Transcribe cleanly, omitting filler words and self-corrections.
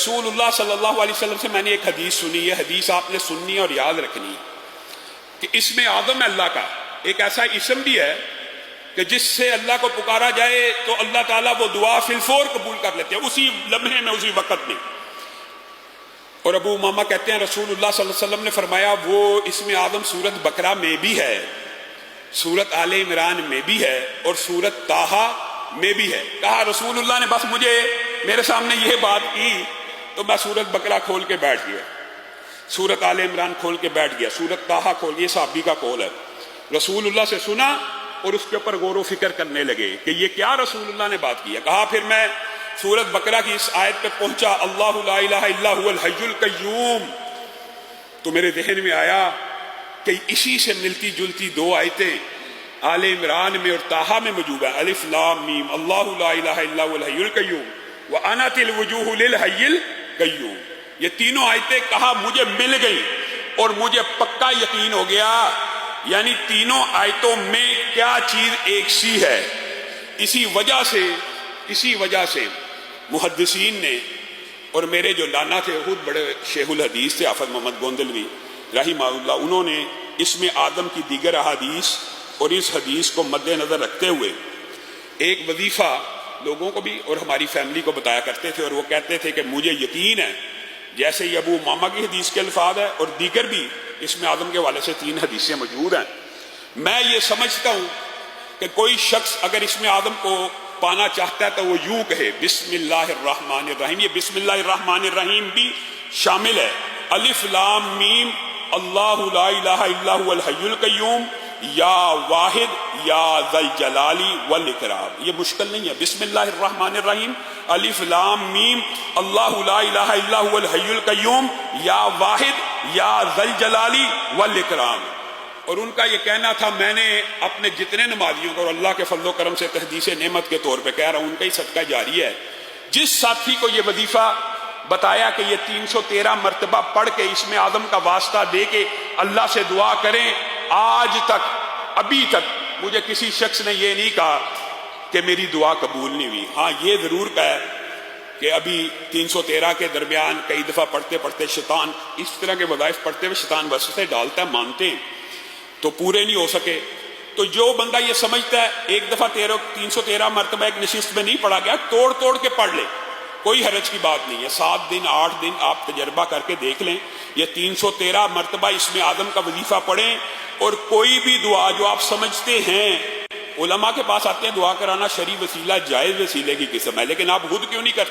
رسول اللہ صلی اللہ علیہ وسلم سے میں نے ایک حدیث سنی. یہ حدیث آپ نے سننی اور یاد رکھنی کہ اسم اعظم اللہ کا ایک ایسا اسم بھی ہے کہ جس سے اللہ کو پکارا جائے تو اللہ تعالیٰ وہ دعا فی الفور قبول کر لیتے ہیں، اسی لمحے میں، اسی وقت میں. اور ابو امامہ کہتے ہیں رسول اللہ صلی اللہ علیہ وسلم نے فرمایا وہ اسم اعظم سورت بقرہ میں بھی ہے، سورت آل عمران میں بھی ہے، اور سورت طٰہٰ میں بھی ہے. کہا رسول اللہ نے بس مجھے میرے سامنے یہ بات کی تو میں سورت بقرہ کھول کے بیٹھ گیا، سورت آل عمران کھول کے بیٹھ گیا، سورت طٰہٰ کھول کے. یہ صحابی کا قول ہے. رسول اللہ سے سنا اور اس کے اوپر غور و فکر کرنے لگے کہ یہ کیا رسول اللہ نے بات کی ہے. کہا پھر میں سورت بقرہ کی اس آیت پہ پہنچا، اللہ لا الہ الا هو الحی القیوم، تو میرے ذہن میں آیا کہ اسی سے ملتی جلتی دو آیتیں آل عمران میں اور طٰہٰ میں موجود ہیں. الف لام میم، اللہ لا الہ الا هو الحی القیوم وَأَنَتِ الْوُجُوهُ لِلْحَيِّ الْقَيُّومِ. یہ تینوں آیتیں کہا مجھے مل گئی اور مجھے پکا یقین ہو گیا، یعنی تینوں آیتوں میں کیا چیز ایک سی ہے. اسی وجہ سے محدثین نے، اور میرے جو لانا تھے خود بڑے شیخ الحدیث تھے حافظ محمد گوندلوی رحمہ اللہ، انہوں نے اسم آدم کی دیگر احادیث اور اس حدیث کو مد نظر رکھتے ہوئے ایک وظیفہ لوگوں کو بھی اور ہماری فیملی کو بتایا کرتے تھے. اور وہ کہتے تھے کہ مجھے یقین ہے، جیسے یہ ابو امامہ کی حدیث کے الفاظ ہے اور دیگر بھی اسم آدم کے حوالے سے 3 حدیثیں موجود ہیں، میں یہ سمجھتا ہوں کہ کوئی شخص اگر اسم آدم کو پانا چاہتا ہے تو وہ یوں کہے بسم اللہ الرحمن الرحیم. یہ بسم اللہ الرحمن الرحیم بھی شامل ہے. الف لام میم اللہ لا الہ الا هو الحی القیوم یا واحد یا ذی الجلال والاکرام. یہ مشکل نہیں ہے. بسم اللہ الرحمن الرحیم الف لام میم اللہ لا الہ الا هو الحی القیوم یا واحد یا ذی الجلال والاکرام. اور ان کا یہ کہنا تھا، میں نے اپنے جتنے نمازیوں کو، اور اللہ کے فضل و کرم سے تحدیث نعمت کے طور پہ کہہ رہا ہوں، ان کا ہی صدقہ جاری ہے، جس ساتھی کو یہ وظیفہ بتایا کہ یہ 313 مرتبہ پڑھ کے اسم آدم کا واسطہ دے کے اللہ سے دعا کریں، آج تک ابھی تک مجھے کسی شخص نے یہ نہیں کہا کہ میری دعا قبول نہیں ہوئی. ہاں یہ ضرور کہا کہ ابھی 313 کے درمیان کئی دفعہ پڑھتے پڑھتے شیطان، اس طرح کے وظائف پڑھتے ہوئے شیطان وسوسے ڈالتا ہے، مانتے ہیں تو پورے نہیں ہو سکے. تو جو بندہ یہ سمجھتا ہے ایک دفعہ 313 مرتبہ ایک نشست میں نہیں پڑھا گیا، توڑ توڑ کے پڑھ لے، کوئی حرج کی بات نہیں ہے. 7 دن 8 دن آپ تجربہ کر کے دیکھ لیں، یہ 313 مرتبہ اسم آدم کا وظیفہ پڑھیں، اور کوئی بھی دعا جو آپ سمجھتے ہیں، علماء کے پاس آتے ہیں دعا کرانا شرعی وسیلہ جائز وسیلے کی قسم ہے، لیکن آپ خود کیوں نہیں کرتے؟